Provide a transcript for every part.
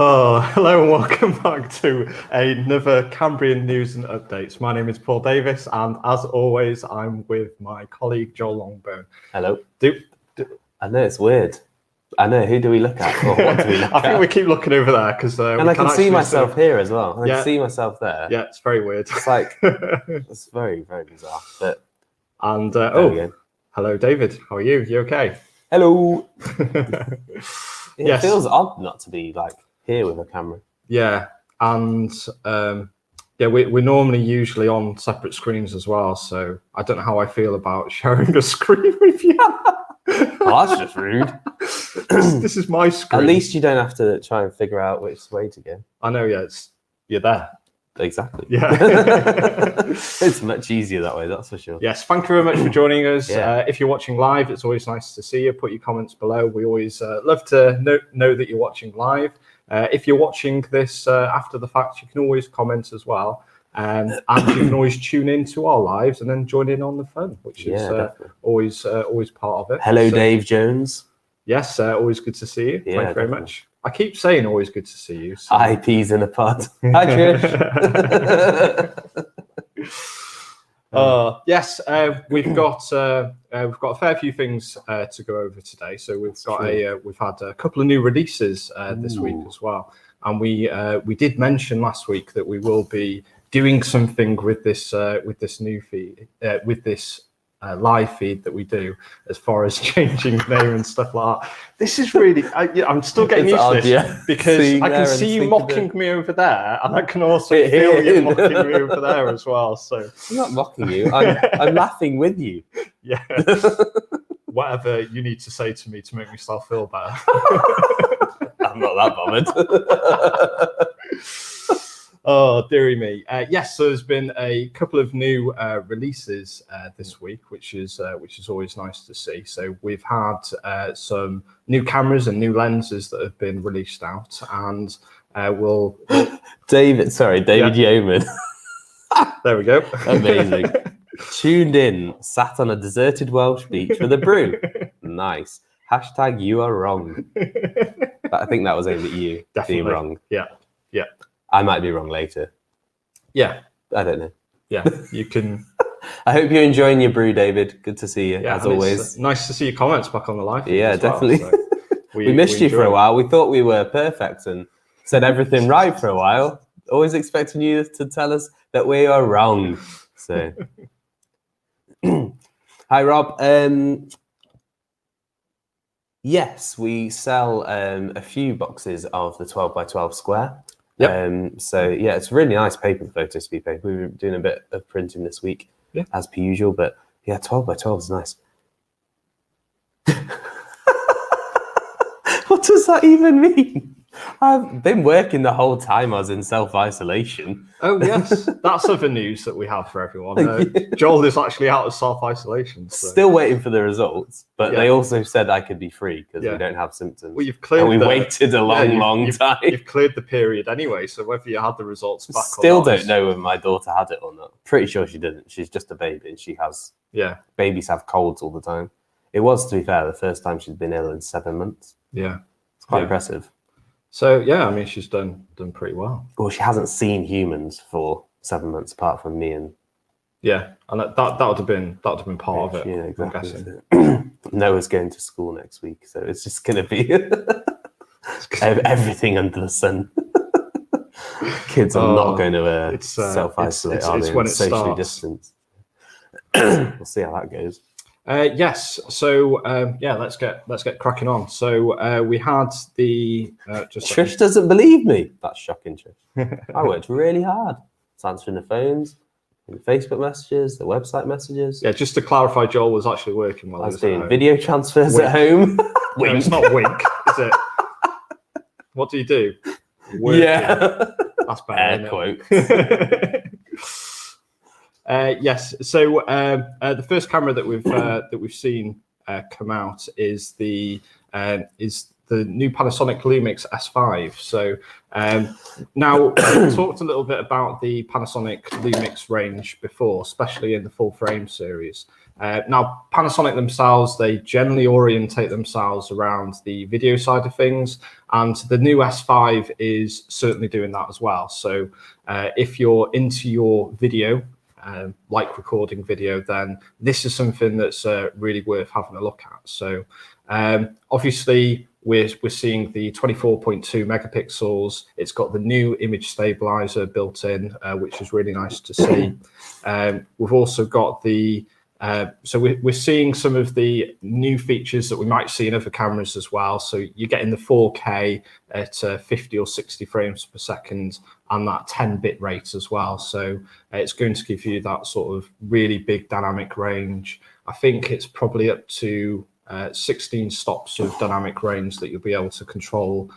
Oh, hello and welcome back to another Cambrian news and updates. My name is Paul Davis, and as always, I'm with my colleague Joel Longbone. Hello. I know it's weird. I know. Who do we look at? Or what do we look I think at? we keep looking over there because and I can see myself here as well. I can see myself there. Yeah, it's very weird. It's like it's very, very bizarre. But hello, David. How are you? You okay? Hello. It Yes. feels odd not to be like here with a camera. Yeah, and we're normally usually on separate screens as well. So I don't know how I feel about sharing a screen with you. Well, that's just rude. This is my screen. At least you don't have to try and figure out which way to go. I know. Yeah, you're there. Exactly. Yeah. It's much easier that way, that's for sure. Yes, thank you very much for joining us. Yeah. If you're watching live, it's always nice to see you. Put your comments below. We always love to know that you're watching live. If you're watching this after the fact, you can always comment as well. And you can always tune into our lives and then join in on the fun, which is always part of it. Hello, so, Dave Jones. Yes, always good to see you. Yeah, thank you very much. I keep saying always good to see you. So. Hi, peas in a pod. Hi, Trish. Yes, we've got a fair few things to go over today. So we've had a couple of new releases this week as well, and we did mention last week that we will be doing something with this new feed with this. Live feed that we do as far as changing the name and stuff like that. This is really, I'm still getting used to this because I can see you mocking me over there and I can also feel you mocking me over there as well. So I'm not mocking you, I'm laughing with you. Yeah. Whatever you need to say to me to make myself feel better. I'm not that bothered. Oh, dearie me. Yes, so there's been a couple of new releases this week, which is always nice to see. So we've had some new cameras and new lenses that have been released out, and David Yeoman. There we go. Amazing. Tuned in, sat on a deserted Welsh beach with a brew. Nice. Hashtag you are wrong. I think that was aimed at you. Definitely. Being wrong. Yeah. I might be wrong later. Yeah. I don't know. Yeah, you can. I hope you're enjoying your brew, David. Good to see you, as always. Nice to see your comments back on the live. Yeah, definitely. Well, so we missed you for a while. We thought we were perfect and said everything right for a while. Always expecting you to tell us that we are wrong. So, hi, Rob. Yes, we sell a few boxes of the 12x12 square. Yep. So yeah, it's really nice paper, the photo speed paper. We were doing a bit of printing this week, as per usual, but yeah, 12x12 is nice. What does that even mean? I've been working the whole time I was in self-isolation. Oh yes, that's other news that we have for everyone. Joel is actually out of self-isolation. So. Still waiting for the results, but they also said I could be free because we don't have symptoms. Well, you've cleared. And we waited a long time. You've cleared the period anyway, so whether you had the results back Still or not. Don't know whether my daughter had it or not. Pretty sure she didn't. She's just a baby and she has. Yeah. Babies have colds all the time. It was, to be fair, the first time she'd been ill in 7 months. Yeah. It's quite impressive. So yeah, I mean, she's done pretty well. Well, she hasn't seen humans for 7 months, apart from me and. Yeah, and that would have been part of it. Yeah, exactly. Noah's going to school next week, so it's just going to be everything under the sun. Kids are not going to self-isolate. It's when it socially distance. We'll see how that goes. Yes. So let's get cracking on. So we had the Trish doesn't believe me. That's shocking, Trish. I worked really hard. It's answering the phones, the Facebook messages, the website messages. Yeah, just to clarify, Joel was actually working while I was doing video transfers at home. No, it's not wink, is it? What do you do? Working. Yeah. That's better. Air quotes. Yes. So the first camera that we've seen come out is the new Panasonic Lumix S5. So now we talked a little bit about the Panasonic Lumix range before, especially in the full frame series. Now, Panasonic themselves, they generally orientate themselves around the video side of things, and the new S5 is certainly doing that as well. So if you're into your video, like recording video, then this is something that's really worth having a look at. So obviously, we're seeing the 24.2 megapixels. It's got the new image stabilizer built in, which is really nice to see. We've also got the so we're seeing some of the new features that we might see in other cameras as well. So you're getting the 4K at 50 or 60 frames per second and that 10-bit rate as well. So it's going to give you that sort of really big dynamic range. I think it's probably up to 16 stops of dynamic range that you'll be able to control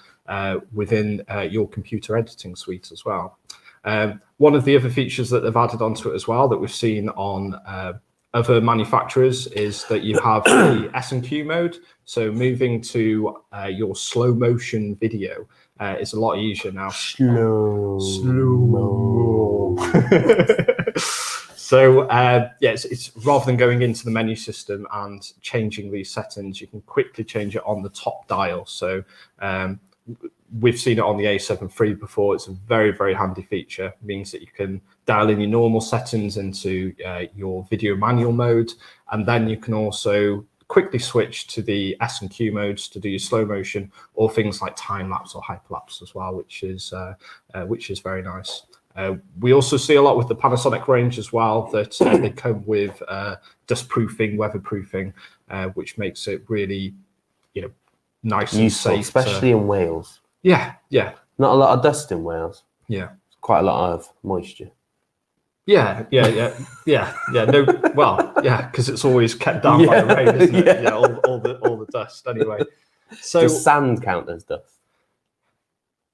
within your computer editing suite as well. One of the other features that they've added onto it as well that we've seen on other manufacturers is that you have the S&Q mode. So moving to your slow motion video is a lot easier now. Slow. So it's rather than going into the menu system and changing these settings, you can quickly change it on the top dial. So we've seen it on the A7 III before. It's a very, very handy feature. It means that you can dial in your normal settings into your video manual mode, and then you can also quickly switch to the S&Q modes to do your slow motion or things like time lapse or hyperlapse as well, which is very nice. We also see a lot with the Panasonic range as well that they come with dust proofing, weatherproofing, which makes it really, nice useful, and safe, especially in Wales. Yeah. Not a lot of dust in Wales. Yeah. Quite a lot of moisture. Yeah. No, well, yeah, because it's always kept down by the rain, isn't it? Yeah, all the dust. Anyway, so does sand count as dust?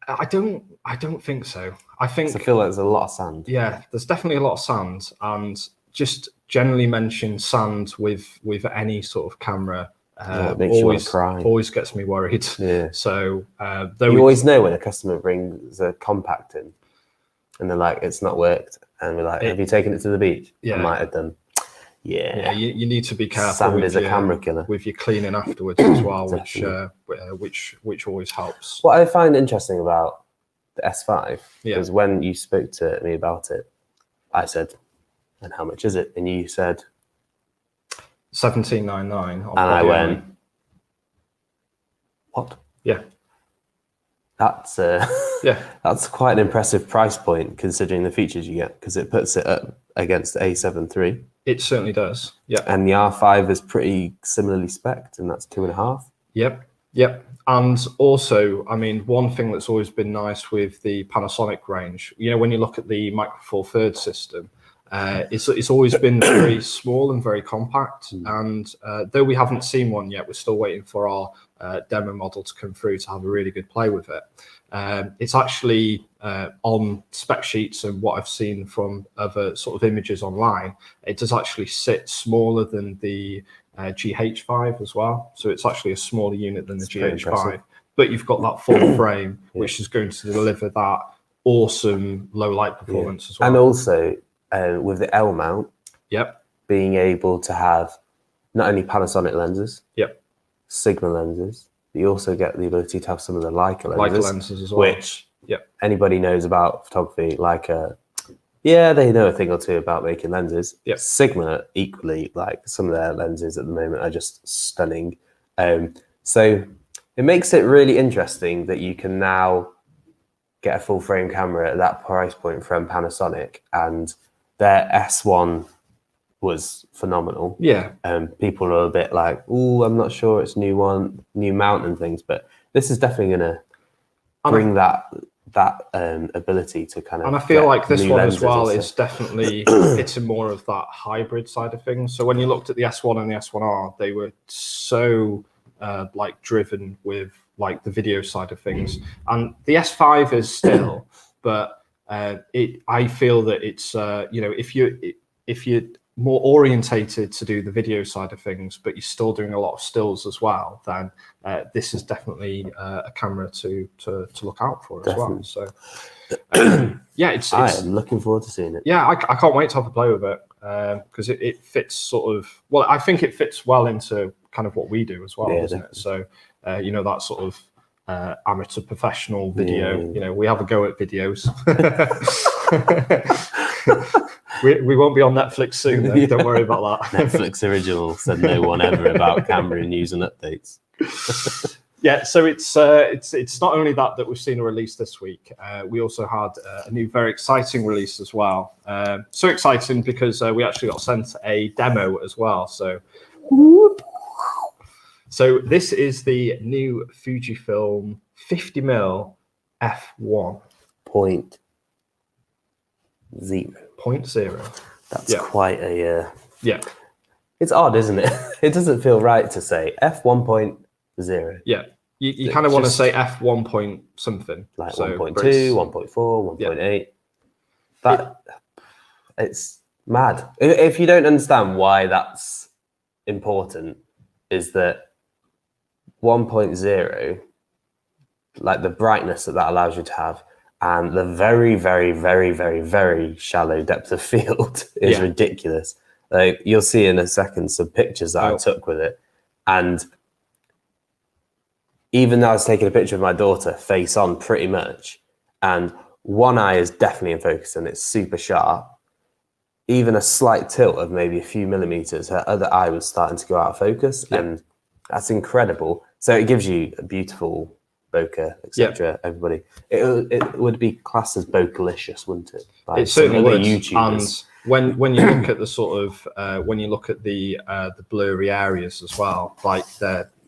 I don't think so. I feel like there's a lot of sand. Yeah, there's definitely a lot of sand, and just generally mention sand with any sort of camera always gets me worried. Yeah. So you always know when a customer brings a compact in, and they're like, "It's not worked," and we're like, "Have you taken it to the beach?" Yeah, I might have done. Yeah, you need to be careful. Sand is a camera killer. With your cleaning afterwards as well, which always helps. What I find interesting about the S5 is when you spoke to me about it, I said, "And how much is it?" And you said, $1799. And I went, "What?" Yeah. That's that's quite an impressive price point considering the features you get, because it puts it up against the A7 III. It certainly does. Yeah. And the R5 is pretty similarly spec'd, and that's 2.5. Yep. And also, I mean, one thing that's always been nice with the Panasonic range, when you look at the Micro Four Thirds system, it's always been very small and very compact. And though we haven't seen one yet, we're still waiting for our demo model to come through to have a really good play with it. It's actually on spec sheets and what I've seen from other sort of images online, it does actually sit smaller than the GH5 as well. So it's actually a smaller unit than the GH5, but you've got that full frame, which is going to deliver that awesome low light performance as well. And also with the L mount, being able to have not only Panasonic lenses, Sigma lenses, but you also get the ability to have some of the Leica lenses as well, which anybody knows about photography. Leica, they know a thing or two about making lenses. Sigma equally, like some of their lenses at the moment are just stunning. So it makes it really interesting that you can now get a full frame camera at that price point from Panasonic, and their S1 was phenomenal. People are a bit like, "Oh, I'm not sure it's new mount and things," but this is definitely going to bring that ability to kind of. And I feel like this one as well is definitely hitting more of that hybrid side of things. So when you looked at the S1 and the S1R, they were so driven with like the video side of things, and the S5 is still, but I feel that it's if you're more orientated to do the video side of things, but you're still doing a lot of stills as well, then this is definitely a camera to look out for as well. So I am looking forward to seeing it. I can't wait to have a play with it. because it fits sort of, well, I think it fits well into kind of what we do as well, doesn't it? So, that sort of amateur professional video, we have a go at videos. we won't be on Netflix soon, though. Don't worry about that. Netflix original said no one ever about Cambrian news and updates. Yeah, so it's not only that we've seen a release this week. We also had a new very exciting release as well. So exciting because we actually got sent a demo as well. So this is the new Fujifilm 50mm f1. Point zero. That's quite a It's odd, isn't it? It doesn't feel right to say f1.0. Yeah, you kind of want to say f1 point something, like 1.2, 1.4, 1.8. But it's mad. If you don't understand why that's important, is that 1.0, like the brightness that allows you to have, and the very, very, very, very, very shallow depth of field is ridiculous. Like, you'll see in a second some pictures that I took with it, and even though I was taking a picture of my daughter face on pretty much, and one eye is definitely in focus and it's super sharp, even a slight tilt of maybe a few millimeters, her other eye was starting to go out of focus, and that's incredible. So it gives you a beautiful bokeh, etc. Everybody, it would be classed as bokelicious, wouldn't it? Like, it certainly would. YouTubers. And when you look at the sort of when you look at the blurry areas as well, like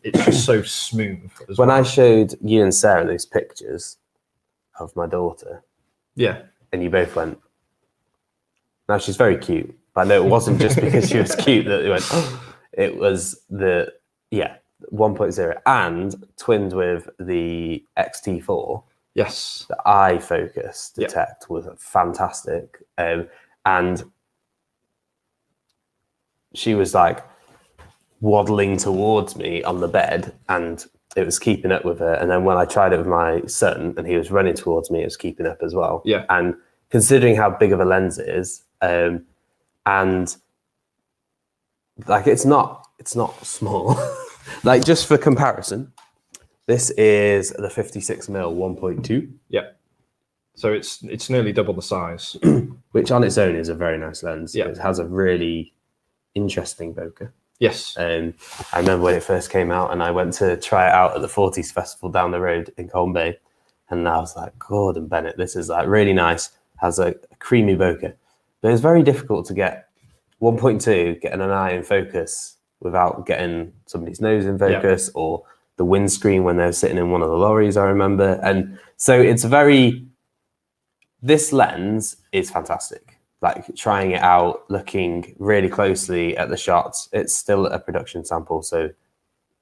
it's just so smooth. When I showed you and Sarah those pictures of my daughter, and you both went, now she's very cute. But no, it wasn't just because she was cute that it went. It was the 1.0 and twinned with the XT4. Yes, the eye focus detect was fantastic, and she was like waddling towards me on the bed, and it was keeping up with her. And then when I tried it with my son, and he was running towards me, it was keeping up as well. Yeah, and considering how big of a lens it is, and like it's not small. Like, just for comparison, this is the 56mm 1.2. Yeah. So it's nearly double the size. Which on its own is a very nice lens. Yeah. It has a really interesting bokeh. Yes. I remember when it first came out, and I went to try it out at the 40s festival down the road in Colne Bay, and I was like, Gordon Bennett, this is like really nice. Has a creamy bokeh. But it's very difficult to get 1.2, getting an eye in focus without getting somebody's nose in focus, or the windscreen when they're sitting in one of the lorries, I remember. And so it's this lens is fantastic. Like, trying it out, looking really closely at the shots, it's still a production sample, so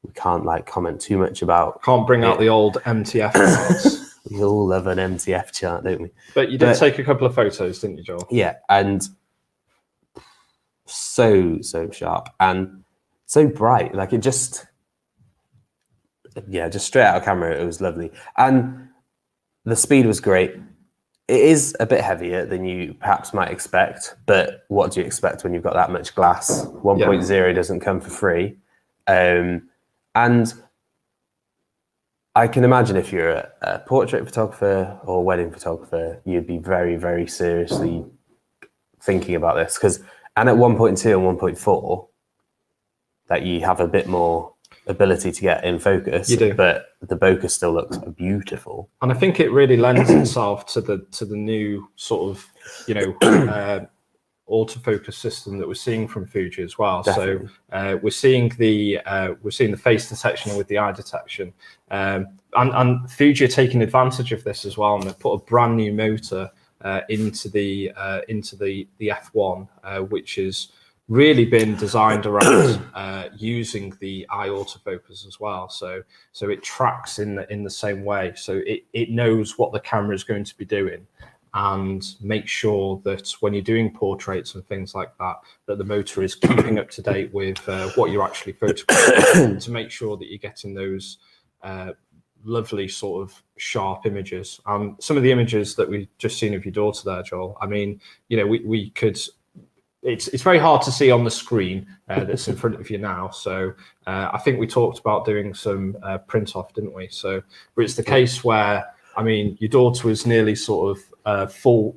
we can't like comment too much about. Can't bring out the old MTF charts. We all love an MTF chart, don't we? But you did take a couple of photos, didn't you, Joel? Yeah, and so sharp and so bright. Like, it just straight out of camera, it was lovely. And the speed was great. It is a bit heavier than you perhaps might expect, but what do you expect when you've got that much glass? 1.0 doesn't come for free. And I can imagine if you're a portrait photographer or wedding photographer, you'd be very, very seriously thinking about this. And at 1.2 and 1.4, that you have a bit more ability to get in focus. You do, but the bokeh still looks beautiful. And I think it really lends itself to the new sort of autofocus system that we're seeing from Fuji as well. Definitely. So we're seeing the face detection with the eye detection, and Fuji are taking advantage of this as well, and they've put a brand new motor into the F1, which is really been designed around using the eye autofocus as well. So it tracks in the same way. So it knows what the camera is going to be doing, and make sure that when you're doing portraits and things like that, that the motor is keeping up to date with what you're actually photographing, to make sure that you're getting those lovely sort of sharp images. Some of the images that we've just seen of your daughter there, Joel, I mean, we could it's very hard to see on the screen that's in front of you now. So I think we talked about doing some print off, didn't we? So, but it's the case where, I mean, your daughter was nearly sort of full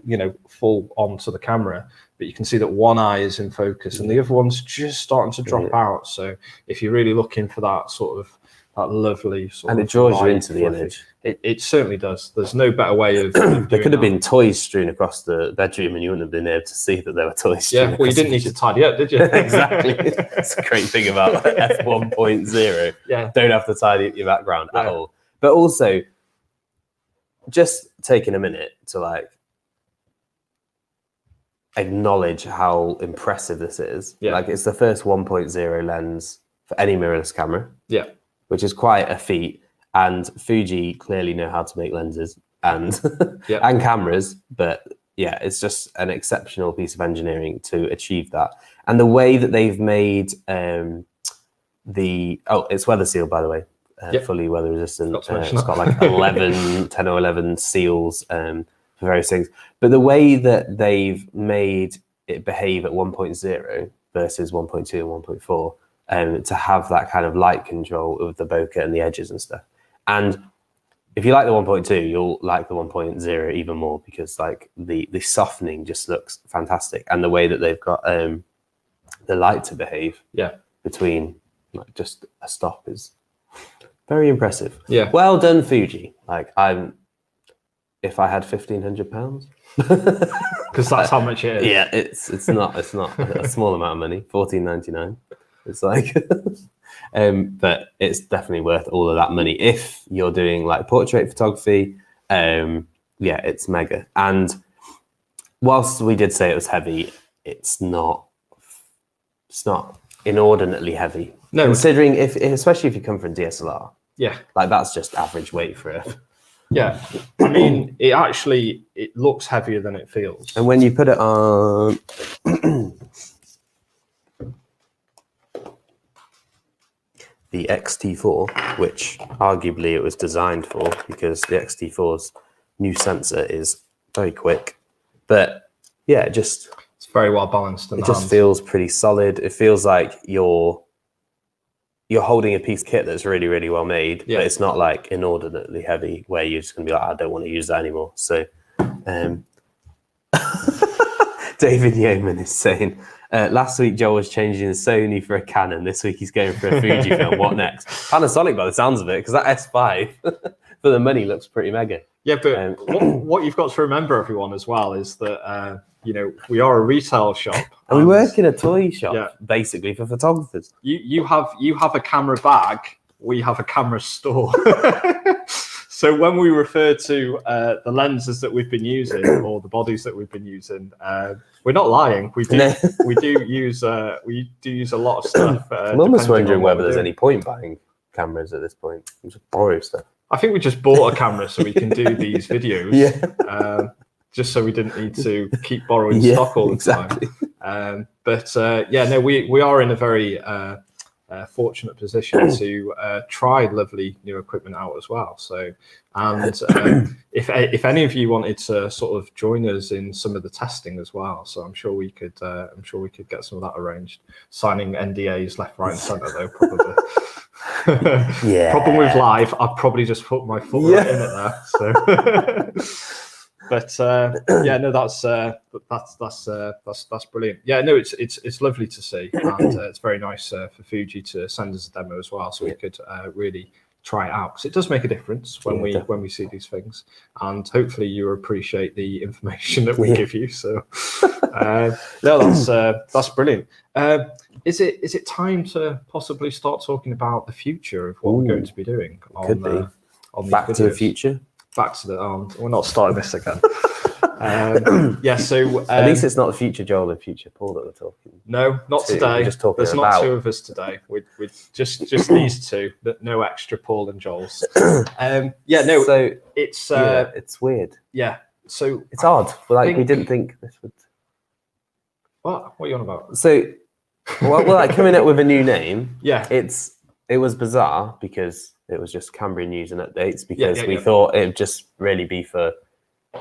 onto the camera, but you can see that one eye is in focus and the other one's just starting to drop out. So if you're really looking for that sort of that lovely sort and of it draws you into the image. It certainly does. There's no better way of doing there could have that. been toys strewn across the bedroom and you wouldn't have been able to see that there were toys strewn. Yeah, well, you didn't need to tidy up, did you? Exactly. That's a great thing about f1.0. Yeah. Don't have to tidy up your background at all. But also, just taking a minute to like acknowledge how impressive this is. Yeah. Like it's the first 1.0 lens for any mirrorless camera. Yeah. Which is quite a feat. And Fuji clearly know how to make lenses and and cameras, but yeah, it's just an exceptional piece of engineering to achieve that. And the way that they've made it's weather sealed, by the way, fully weather resistant. It's got like 10 or 11 seals for various things. But the way that they've made it behave at 1.0 versus 1.2 and 1.4, to have that kind of light control of the bokeh and the edges and stuff. And if you like the 1.2, you'll like the 1.0 even more because like the softening just looks fantastic, and the way that they've got the light to behave between like just a stop is very impressive. Yeah, well done, Fuji. Like if I had £1,500, because that's how much it is. Yeah, it's not a small amount of money. £14.99. It's like. But it's definitely worth all of that money if you're doing like portrait photography. It's mega. And whilst we did say it was heavy, it's not inordinately heavy. No, considering especially if you come from DSLR. Yeah, like that's just average weight for it. Yeah, I mean, it looks heavier than it feels. And when you put it on. The XT4, which arguably it was designed for because the XT4's new sensor is very quick, but yeah, it's very well balanced. It just feels pretty solid. It feels like you're holding a piece of kit that's really, really well made, but it's not like inordinately heavy where you're just gonna be like, I don't want to use that anymore. So, David Yeoman is saying. Last week, Joel was changing the Sony for a Canon. This week, he's going for a Fujifilm. What next? Panasonic, by the sounds of it, because that S5 for the money looks pretty mega. Yeah, but what you've got to remember, everyone, as well, is that we are a retail shop, and we work in a toy shop, basically for photographers. You have a camera bag. We have a camera store. So when we refer to the lenses that we've been using or the bodies that we've been using, we're not lying. We do use a lot of stuff. I'm almost wondering whether there's any point buying cameras at this point. We just borrow stuff. I think we just bought a camera so we can do these videos. Just so we didn't need to keep borrowing stock all the time. We are in a very fortunate position to try lovely new equipment out as well. So, and if any of you wanted to sort of join us in some of the testing as well, so I'm sure we could get some of that arranged. Signing NDAs left, right, and centre though, probably. Problem with live, I'd probably just put my foot right in it there. So. But that's brilliant. Yeah, no, it's lovely to see, and it's very nice for Fuji to send us a demo as well, so we could really try it out, because it does make a difference when we see these things, and hopefully you appreciate the information that we give you. So that's brilliant. Is it time to possibly start talking about the future of what we're going to be doing on Back to the Future? Back to the we're not starting this again. So at least it's not the future Joel and future Paul that we're talking. No, not today. We're just talking There's not two of us today. We're just these two. No extra Paul and Joels. So it's weird. Yeah. So it's odd. We didn't think this would. What are you on about? So, coming up with a new name. Yeah. It was bizarre because it was just Cambrian news and updates, because we thought it would just really be for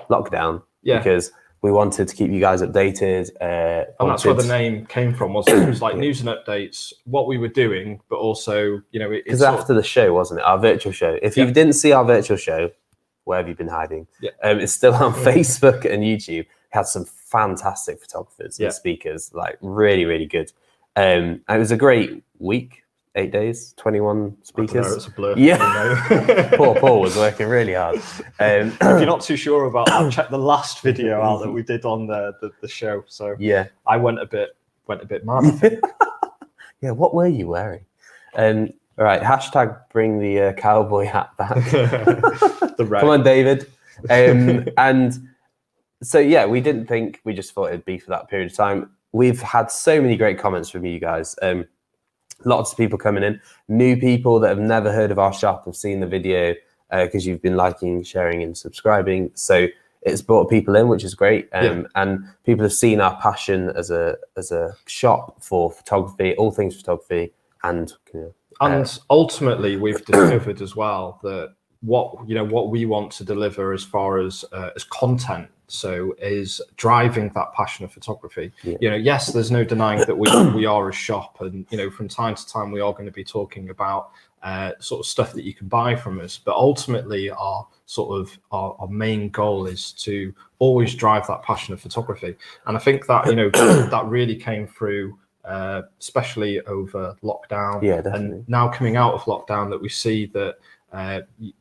lockdown. Yeah. Because we wanted to keep you guys updated. And that's where the name came from, wasn't it? It was like news and updates, what we were doing, but also, you know, because after the show, wasn't it? Our virtual show. If you didn't see our virtual show, where have you been hiding? It's still on Facebook and YouTube. We had some fantastic photographers and speakers, like really, really good. And it was a great week. 8 days, 21 speakers. It's a blur. Yeah. Poor Paul was working really hard. If you're not too sure about that, check the last video out that we did on the show. So yeah, I went a bit mad, I think. Yeah, what were you wearing? All right, hashtag bring the cowboy hat back. The red. Come on, David. And so yeah, we didn't think, we just thought it'd be for that period of time. We've had so many great comments from you guys. Lots of people coming in, new people that have never heard of our shop have seen the video because you've been liking, sharing, and subscribing. So it's brought people in, which is great. And people have seen our passion as a shop for photography, all things photography, and and ultimately we've discovered as well that what we want to deliver as far as content, so is driving that passion of photography. Yes, there's no denying that we are a shop, and from time to time we are going to be talking about sort of stuff that you can buy from us, but ultimately our main goal is to always drive that passion of photography. And I think that that really came through especially over lockdown, and now coming out of lockdown, that we see that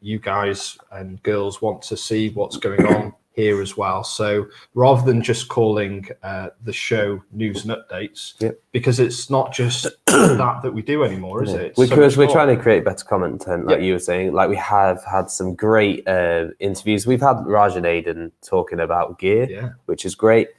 you guys and girls want to see what's going on here as well. So rather than just calling the show news and updates, because it's not just that we do anymore, is it? Because we're trying to create better content, like you were saying. Like we have had some great interviews. We've had Raj and Aiden talking about gear, which is great.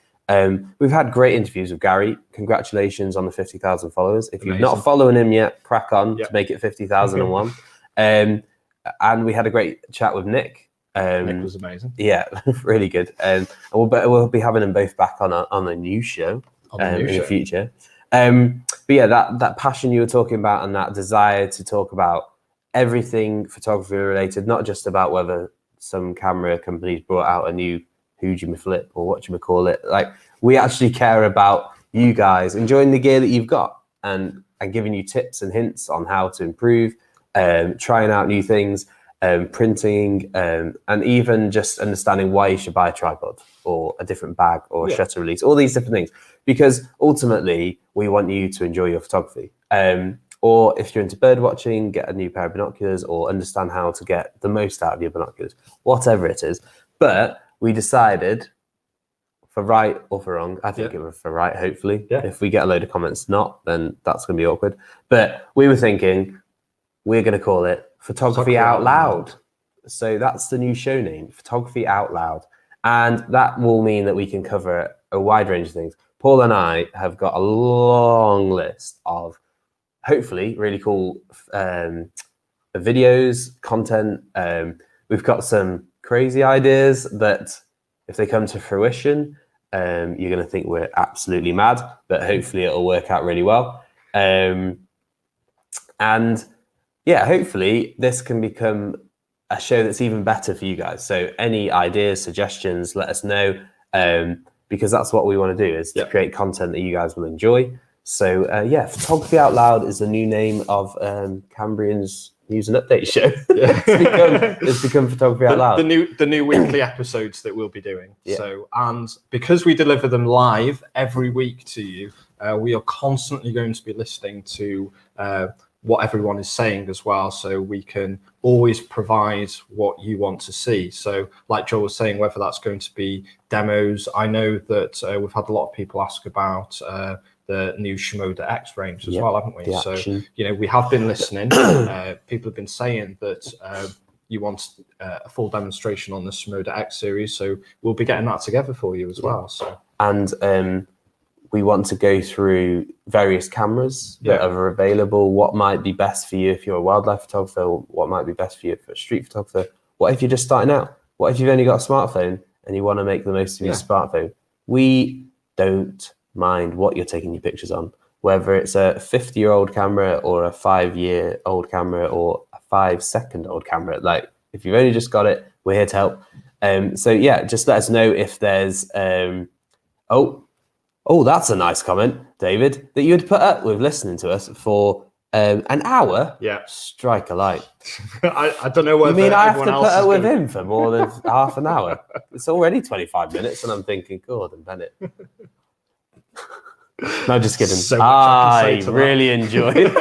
We've had great interviews with Gary. Congratulations on the 50,000 followers. If you're not following him yet, crack on to make it 50,001. And we had a great chat with Nick. Nick was amazing. Yeah, really good. And we'll be having them both back on a new show in the future. But yeah, that passion you were talking about, and that desire to talk about everything photography related, not just about whether some camera companies brought out a new Fuji flip or what you may call it. Like, we actually care about you guys enjoying the gear that you've got, and giving you tips and hints on how to improve, trying out new things, printing, and even just understanding why you should buy a tripod or a different bag or a shutter release, all these different things, because ultimately we want you to enjoy your photography. Or if you're into bird watching, get a new pair of binoculars, or understand how to get the most out of your binoculars, whatever it is. But we decided, for right or for wrong, I think it was for right, hopefully. If we get a load of comments not, then that's going to be awkward. But we were thinking, we're going to call it Photography Out Loud. So that's the new show name, Photography Out Loud. And that will mean that we can cover a wide range of things. Paul and I have got a long list of hopefully really cool videos, content. We've got some crazy ideas that, if they come to fruition, you're going to think we're absolutely mad, but hopefully it'll work out really well. And yeah, hopefully this can become a show that's even better for you guys. So any ideas, suggestions, let us know, because that's what we want to do, is to create content that you guys will enjoy. So yeah, Photography Out Loud is the new name of Cambrian's news and update show. It's become Photography Out Loud. The new weekly episodes that we'll be doing. So, and because we deliver them live every week to you, we are constantly going to be listening to what everyone is saying as well, so we can always provide what you want to see. So like Joel was saying, whether that's going to be demos, I know that we've had a lot of people ask about the new Shimoda X range as well, haven't we? So we have been listening. People have been saying that you want a full demonstration on the Shimoda X series, so we'll be getting that together for you as well. So, and we want to go through various cameras that are available, what might be best for you if you're a wildlife photographer, what might be best for you if you're a street photographer. What if you're just starting out? What if you've only got a smartphone and you want to make the most of your smartphone? We don't mind what you're taking your pictures on, whether it's a 50-year-old camera or a 5-year-old camera or a 5-second-old camera. Like, if you've only just got it, we're here to help. So yeah, just let us know if there's oh, that's a nice comment, David, that you'd put up with listening to us for an hour. Yeah. Strike a light. I don't know whether you mean I have to everyone put else up is with gonna... him for more than half an hour? It's already 25 minutes, and I'm thinking, Gordon Bennett. No, just kidding. So much I can say to really enjoyed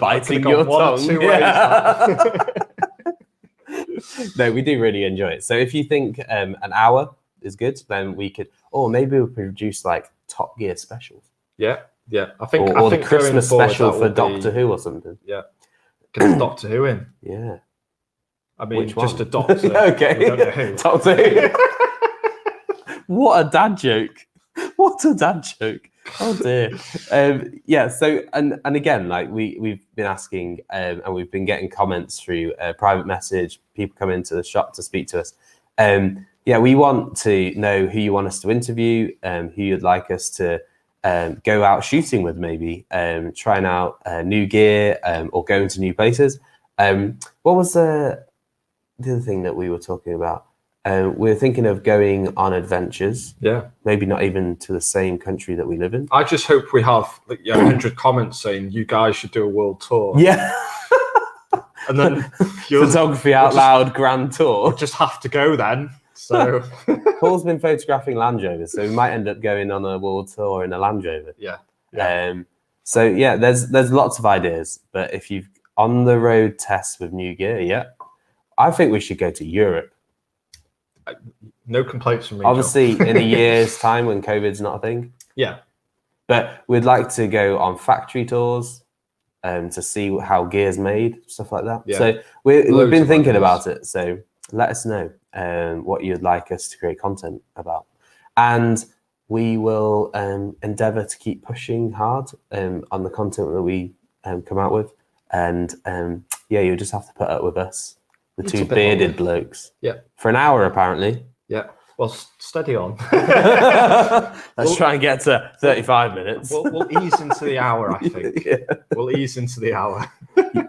biting your tongue. No, we do really enjoy it. So if you think an hour is good, then we could, or maybe we'll produce like Top Gear specials. Yeah. I think or the Christmas special for Doctor Who or something. Yeah. Get Doctor Who in. Yeah. I mean, Which just one? a doctor. Okay. We don't know who. Doctor Who. What a dad joke. What a dad joke. Oh dear. Yeah, so and again, like we've been asking and we've been getting comments through private message, people come into the shop to speak to us. Yeah, we want to know who you want us to interview, who you'd like us to go out shooting with, maybe trying out new gear or going to new places. What was the other thing that we were talking about? We were thinking of going on adventures. Yeah. Maybe not even to the same country that we live in. I just hope we have 100 comments saying you guys should do a world tour. Yeah. And then Photography Out Loud Grand Tour. We'll just have to go then. So Paul's been photographing Land Rovers, so we might end up going on a world tour in a Land Rover. Yeah. So yeah, there's lots of ideas, but if you've on the road tests with new gear, I think we should go to Europe. No complaints from me. Obviously, in a year's time when COVID's not a thing. Yeah. But we'd like to go on factory tours to see how gear's made, stuff like that. Yeah. So we've been thinking ideas. about it. So let us know what you'd like us to create content about. And we will endeavour to keep pushing hard on the content that we come out with. And you'll just have to put up with us. The two bearded blokes. Yeah. For an hour, apparently. Yeah. Well, steady on. Let's try and get to 35 minutes. We'll ease into the hour, I think. Yeah. We'll ease into the hour.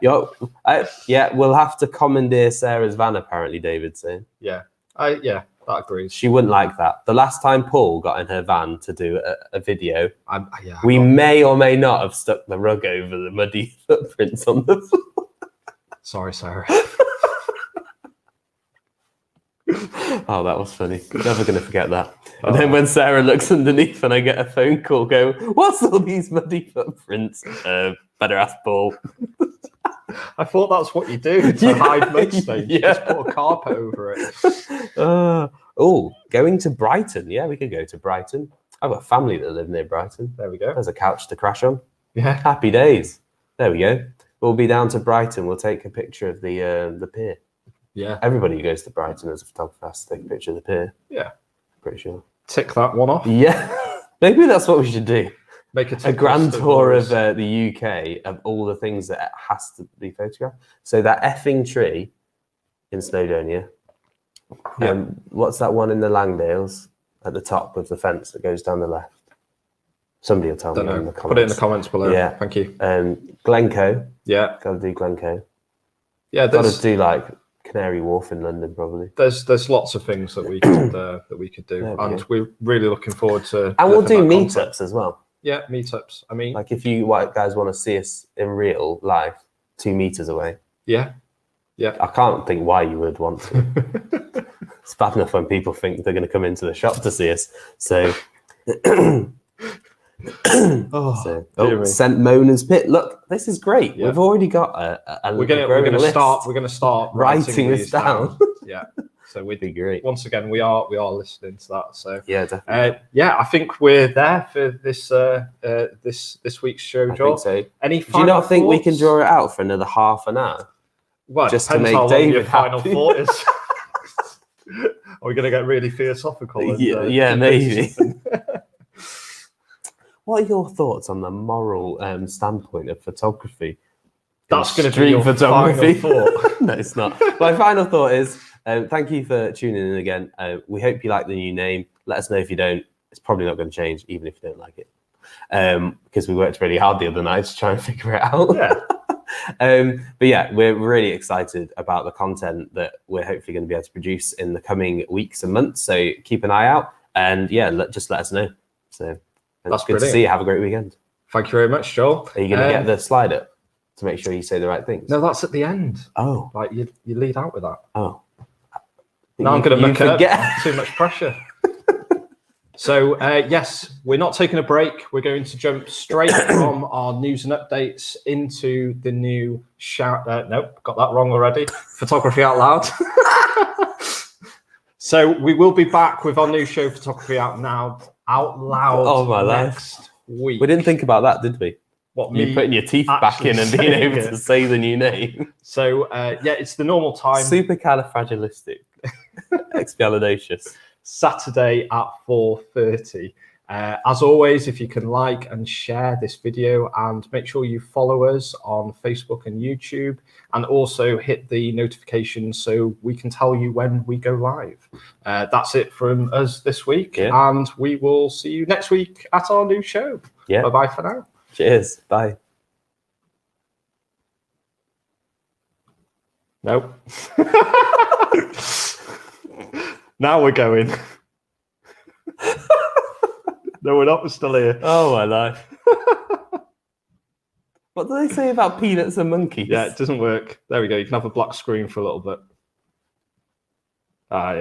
We'll have to commandeer Sarah's van, apparently, David's saying. Yeah. That agrees. She wouldn't like that. The last time Paul got in her van to do a video, we may or may not have stuck the rug over the muddy footprints on the floor. Sorry, Sarah. Oh, that was funny. Never going to forget that. And then when Sarah looks underneath and I get a phone call going, what's all these muddy footprints? Better ask Paul. I thought that's what you do to hide mud stains. You just put a carpet over it. Going to Brighton. Yeah, we could go to Brighton. I've got family that live near Brighton. There we go. There's a couch to crash on. Yeah. Happy days. There we go. We'll be down to Brighton. We'll take a picture of the pier. Yeah. Everybody who goes to Brighton as a photographer has to take a picture of the pier. Yeah. Pretty sure. Tick that one off. Yeah. Maybe that's what we should do. Make a grand tour of the UK of all the things that has to be photographed. So that effing tree in Snowdonia. What's that one in the Langdales at the top with the fence that goes down the left? Somebody will tell me in the comments. Put it in the comments below. Yeah. Thank you. Glencoe. Yeah. Got to do Glencoe. Yeah. Got to do like Canary Wharf in London, probably. There's lots of things that we could do, and we're really looking forward to. And we'll do meetups as well. Yeah, meetups. I mean, like if you guys want to see us in real life, 2 meters away. Yeah. I can't think why you would want to. It's bad enough when people think they're going to come into the shop to see us. So. St. Mona's Pit. Look, this is great. Yeah. We've already got a we're gonna start writing this down. Yeah, so we'd be great. Once again, we are listening to that. So yeah, definitely. I think we're there for this this week's show, Joel. I think so. Any do you not think we can draw it out for another half an hour? Well, just to make David final thought is. Are we going to get really philosophical? And, maybe. What are your thoughts on the moral standpoint of photography? That's going to be your photography. Final thought. No, it's not. My final thought is thank you for tuning in again. We hope you like the new name. Let us know if you don't. It's probably not going to change, even if you don't like it. Because we worked really hard the other night to try and figure it out. But yeah, we're really excited about the content that we're hopefully going to be able to produce in the coming weeks and months. So keep an eye out, and yeah, just let us know. So That's good to see you. Have a great weekend. Thank you very much, Joel. Are you going to get the slide up to make sure you say the right things? No, that's at the end. Oh, Like you lead out with that. Oh. Now I'm going to make it forget. up. Too much pressure. So yes, we're not taking a break. We're going to jump straight from our news and updates into the new nope, got that wrong already. Photography Out Loud. So we will be back with our new show, Photography Out Loud. Oh my next week. We didn't think about that, did we? What, you putting your teeth back in and being able to say the new name. So yeah, it's the normal time. Supercalifragilistic. Saturday at 4:30. As always, if you can like and share this video, and make sure you follow us on Facebook and YouTube, and also hit the notifications so we can tell you when we go live. That's it from us this week, and we will see you next week at our new show. Bye-bye for now. Cheers. Bye. Nope. Now we're going. No, we're not. We're still here. Oh my life. What do they say about peanuts and monkeys? Yeah, it doesn't work. There we go. You can have a black screen for a little bit. Ah, yeah.